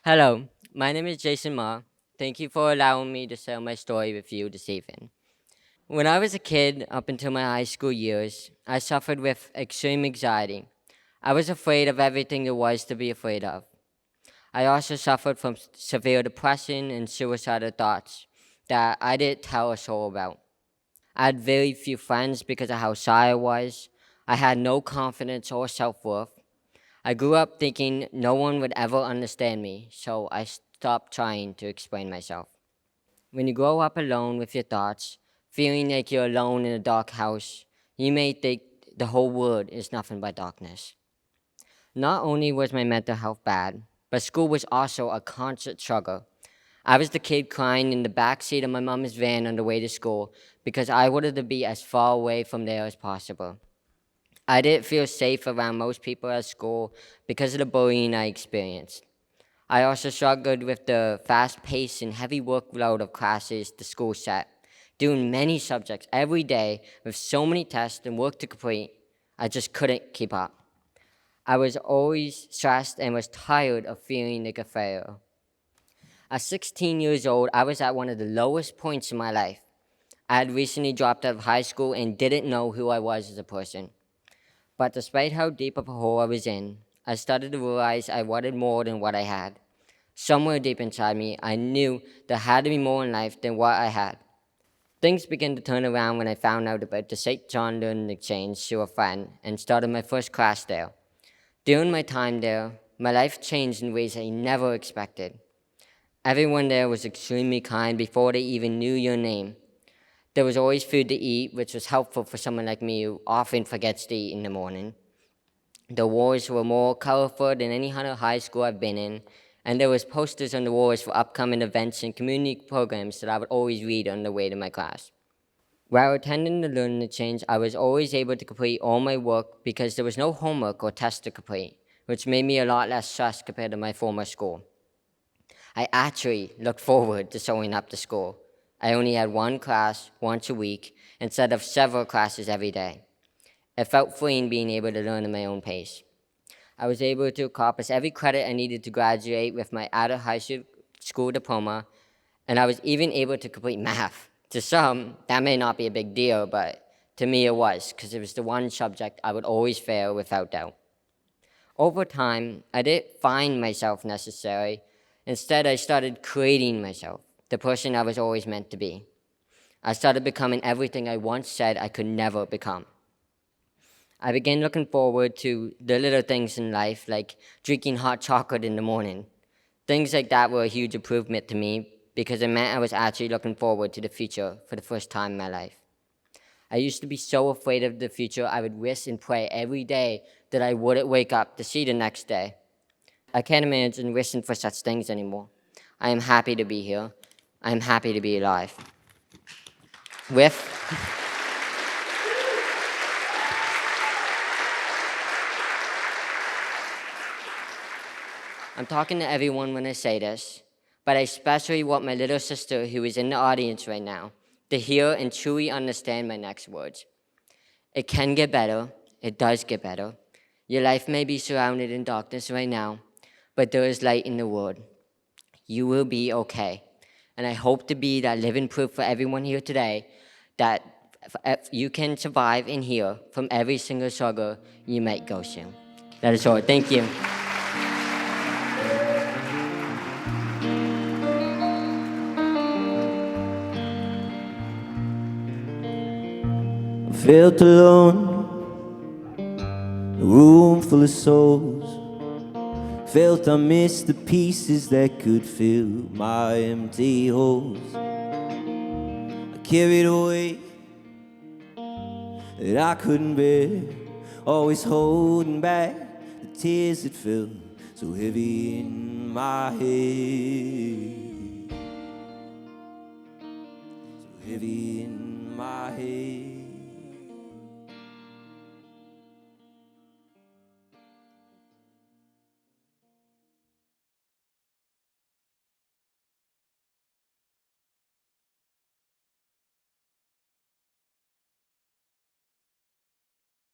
Hello, my name is Jason Ma. Thank you for allowing me to share my story with you this evening. When I was a kid, up until my high school years, I suffered with extreme anxiety. I was afraid of everything there was to be afraid of. I also suffered from severe depression and suicidal thoughts that I didn't tell a soul about. I had very few friends because of how shy I was. I had no confidence or self worth. I grew up thinking no one would ever understand me, so I stopped trying to explain myself. When you grow up alone with your thoughts, feeling like you're alone in a dark house, you may think the whole world is nothing but darkness. Not only was my mental health bad, but school was also a constant struggle. I was the kid crying in the back seat of my mom's van on the way to school because I wanted to be as far away from there as possible. I didn't feel safe around most people at school because of the bullying I experienced. I also struggled with the fast pace and heavy workload of classes the school set. Doing many subjects every day with so many tests and work to complete, I just couldn't keep up. I was always stressed and was tired of feeling like a failure. At 16 years old, I was at one of the lowest points in my life. I had recently dropped out of high school and didn't know who I was as a person. But despite how deep of a hole I was in, I started to realize I wanted more than what I had. Somewhere deep inside me, I knew there had to be more in life than what I had. Things began to turn around when I found out about the St. John Learning Exchange through a friend and started my first class there. During my time there, my life changed in ways I never expected. Everyone there was extremely kind before they even knew your name. There was always food to eat, which was helpful for someone like me who often forgets to eat in the morning. The walls were more colorful than any other high school I've been in, and there was posters on the walls for upcoming events and community programs that I would always read on the way to my class. While attending the Learning Exchange, I was always able to complete all my work because there was no homework or test to complete, which made me a lot less stressed compared to my former school. I actually looked forward to showing up to school. I only had one class once a week instead of several classes every day. It felt freeing being able to learn at my own pace. I was able to accomplish every credit I needed to graduate with my out of high school diploma, and I was even able to complete math. To some, that may not be a big deal, but to me it was, because it was the one subject I would always fail without doubt. Over time, I didn't find myself necessarily. Instead, I started creating myself, the person I was always meant to be. I started becoming everything I once said I could never become. I began looking forward to the little things in life, like drinking hot chocolate in the morning. Things like that were a huge improvement to me because it meant I was actually looking forward to the future for the first time in my life. I used to be so afraid of the future, I would wish and pray every day that I wouldn't wake up to see the next day. I can't imagine wishing for such things anymore. I am happy to be here. I am happy to be alive. With I'm talking to everyone when I say this, but I especially want my little sister who is in the audience right now to hear and truly understand my next words. It can get better. It does get better. Your life may be surrounded in darkness right now, but there is light in the world. You will be okay. And I hope to be that living proof for everyone here today that you can survive and heal from every single struggle you might go through. That is all. Thank you. I felt alone, a room full of souls. Felt I missed the pieces that could fill my empty holes. I carried a weight that I couldn't bear, always holding back the tears that fell so heavy in my head, so heavy in my head.